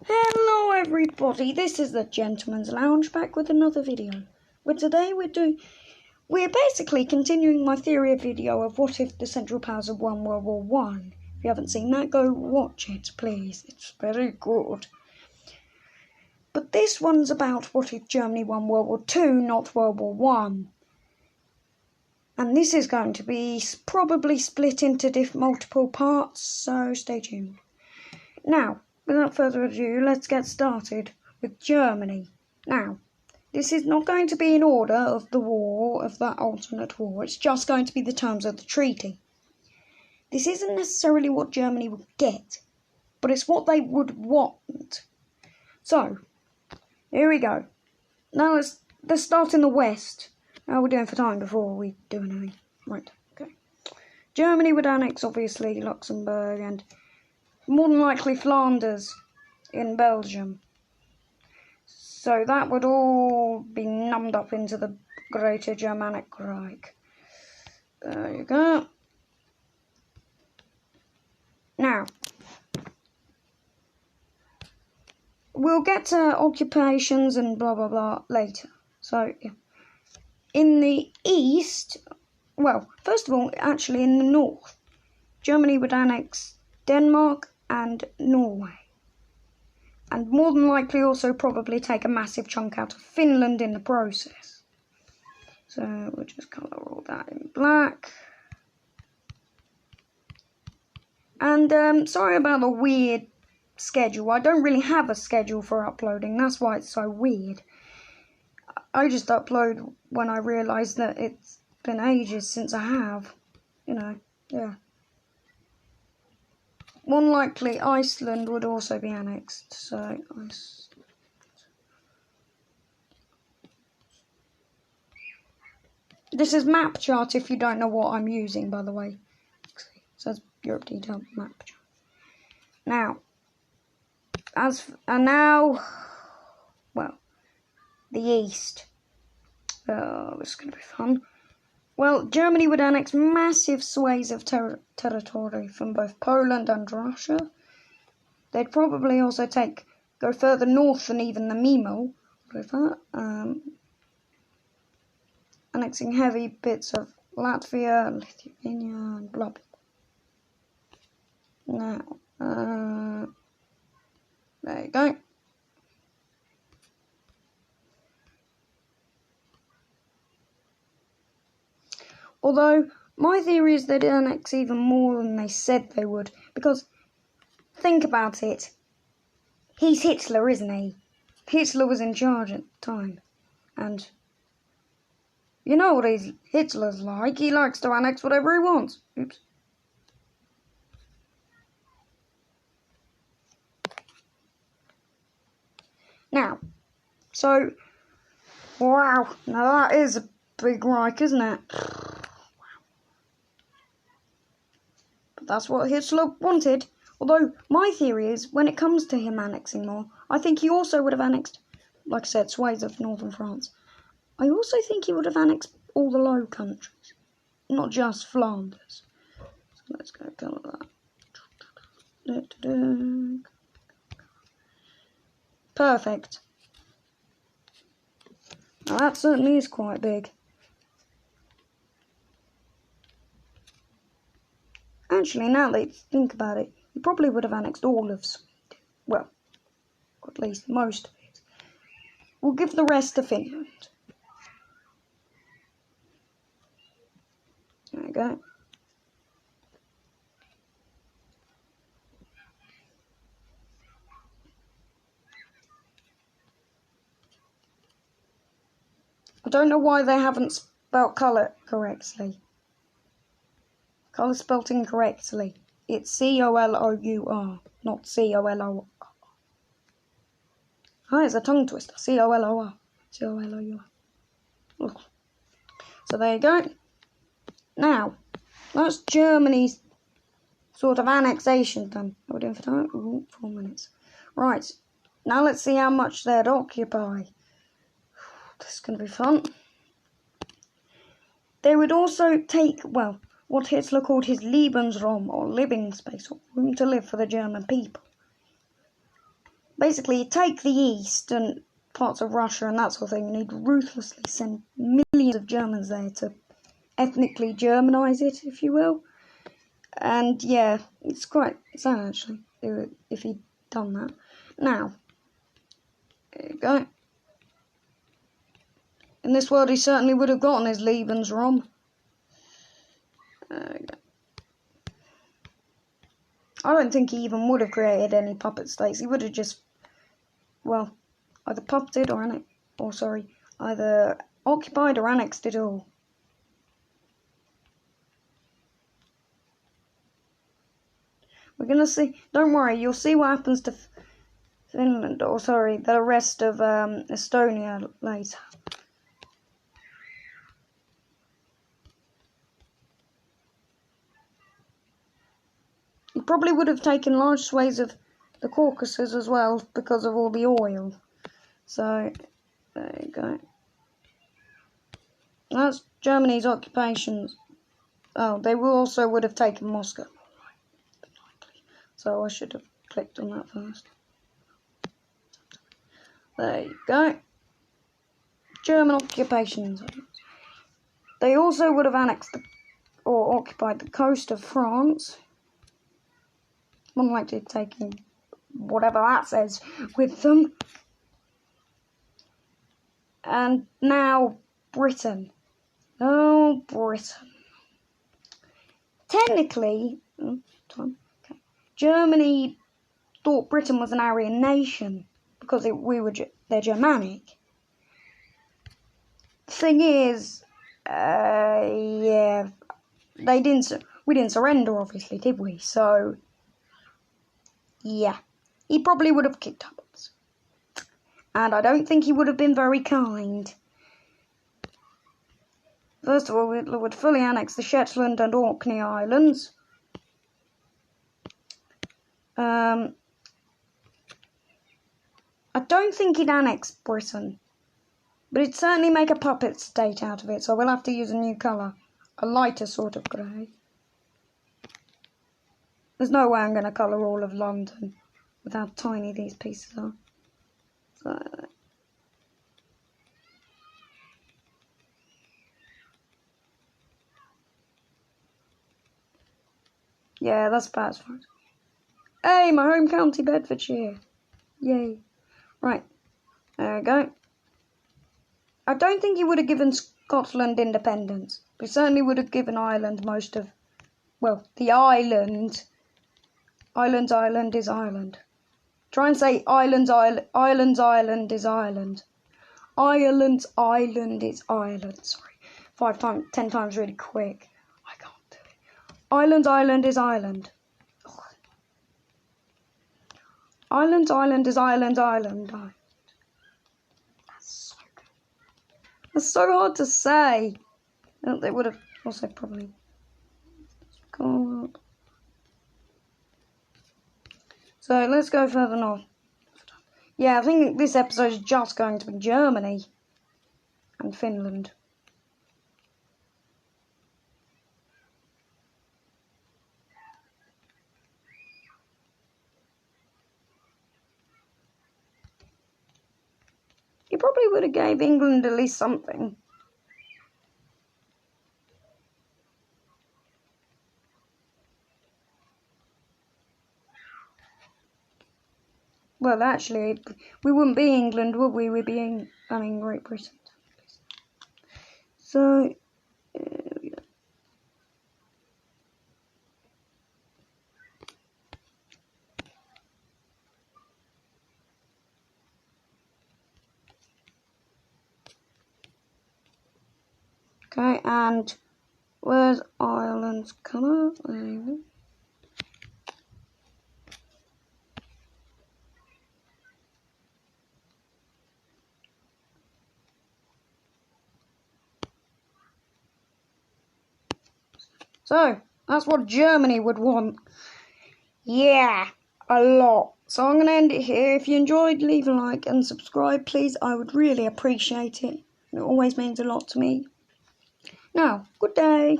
Hello everybody, this is the Gentleman's Lounge back with another video. Where today we're basically continuing my theory video of what if the Central Powers had won World War One. If you haven't seen that, go watch it, please. It's very good. But this one's about what if Germany won World War Two, not World War One. And this is going to be probably split into multiple parts, so stay tuned. Now, without further ado, let's get started with Germany. Now, this is not going to be in order of the war, of that alternate war. It's just going to be the terms of the treaty. This isn't necessarily what Germany would get, but it's what they would want. So, here we go. Now let's start in the West. How are we doing for time before we do anything? Right, okay. Germany would annex, obviously, Luxembourg and more than likely Flanders in Belgium. So that would all be numbed up into the Greater Germanic Reich. There you go. Now, we'll get to occupations and blah blah blah later. So, yeah. In the east, well, first of all, actually in the north, Germany would annex Denmark and Norway. And more than likely also probably take a massive chunk out of Finland in the process. So we'll just colour all that in black. And sorry about the weird schedule. I don't really have a schedule for uploading. That's why it's so weird. I just upload when I realise that it's been ages since I have. You know, yeah. More than likely, Iceland would also be annexed. So, this is map chart if you don't know what I'm using, by the way. It says Europe detailed map chart. Now, well, the east. Oh, this is going to be fun. Well, Germany would annex massive swathes of territory from both Poland and Russia. They'd probably also go further north than even the Memel River, annexing heavy bits of Latvia, Lithuania, and blah blah. Now, there you go. Although, my theory is they'd annex even more than they said they would. Because, think about it. He's Hitler, isn't he? Hitler was in charge at the time. And, you know what Hitler's like. He likes to annex whatever he wants. Oops. Now, so, wow. Now that is a big Reich, isn't it? That's what Hitler wanted. Although, my theory is, when it comes to him annexing more, I think he also would have annexed, like I said, swathes of northern France. I also think he would have annexed all the Low Countries, not just Flanders. So let's go colour that. Perfect. Now that certainly is quite big. Actually, now that you think about it, he probably would have annexed all of Sweden. Well, or at least most of it. We'll give the rest to Finland. There you go. I don't know why they haven't spelt colour correctly. Colour spelt incorrectly. It's C-O-L-O-U-R, not C-O-L-O-R. Ah, it's a tongue twister. C-O-L-O-R. C-O-L-O-U-R. So there you go. Now, that's Germany's sort of annexation done. Are we doing for time? Ooh, 4 minutes. Right. Now let's see how much they'd occupy. This is going to be fun. They would also take, well, what Hitler called his Lebensraum, or living space, or room to live for the German people. basically take the east and parts of Russia and that sort of thing, and he'd ruthlessly send millions of Germans there to ethnically Germanize it, if you will. And yeah, it's quite sad actually, if he'd done that. Now, there you go. In this world, he certainly would have gotten his Lebensraum. There you go. I don't think he even would have created any puppet states. He would have just, well, either puppeted or either occupied or annexed it all. We're gonna see. Don't worry, you'll see what happens to Finland, the rest of Estonia later. He probably would have taken large swathes of the Caucasus as well because of all the oil. So, there you go. That's Germany's occupations. Oh, they also would have taken Moscow. So I should have clicked on that first. There you go. German occupations. They also would have annexed or occupied the coast of France. More likely taking whatever that says with them. And now Britain. Oh, Britain. Technically, Germany thought Britain was an Aryan nation because they're Germanic. The thing is, yeah, we didn't surrender, obviously, did we? So, yeah, he probably would have kicked up us. And I don't think he would have been very kind. First of all, we would fully annex the Shetland and Orkney Islands. I don't think he'd annex Britain, but he'd certainly make a puppet state out of it, so we'll have to use a new colour. A lighter sort of grey. There's no way I'm going to colour all of London with how tiny these pieces are. So, yeah, that's about as far as. Hey, my home county, Bedfordshire. Yay. Right, there we go. I don't think he would have given Scotland independence, but he certainly would have given Ireland most of, well, the island. Island is Ireland. Try and say Ireland's island is Ireland. Ireland's island is Ireland. Sorry, 10 times really quick. I can't do it. Ireland's island is Ireland. Ireland's island is Ireland. That's so good. That's so hard to say. They would have also probably called. So let's go further north. Yeah, I think this episode is just going to be Germany and Finland. He probably would have gave England at least something. Well, actually, we wouldn't be England, would we? We'd be Great Britain. So, okay, and where's Ireland's colour? There you go. So, that's what Germany would want. Yeah, a lot. So I'm going to end it here. If you enjoyed, leave a like and subscribe, please. I would really appreciate it. It always means a lot to me. Now, good day.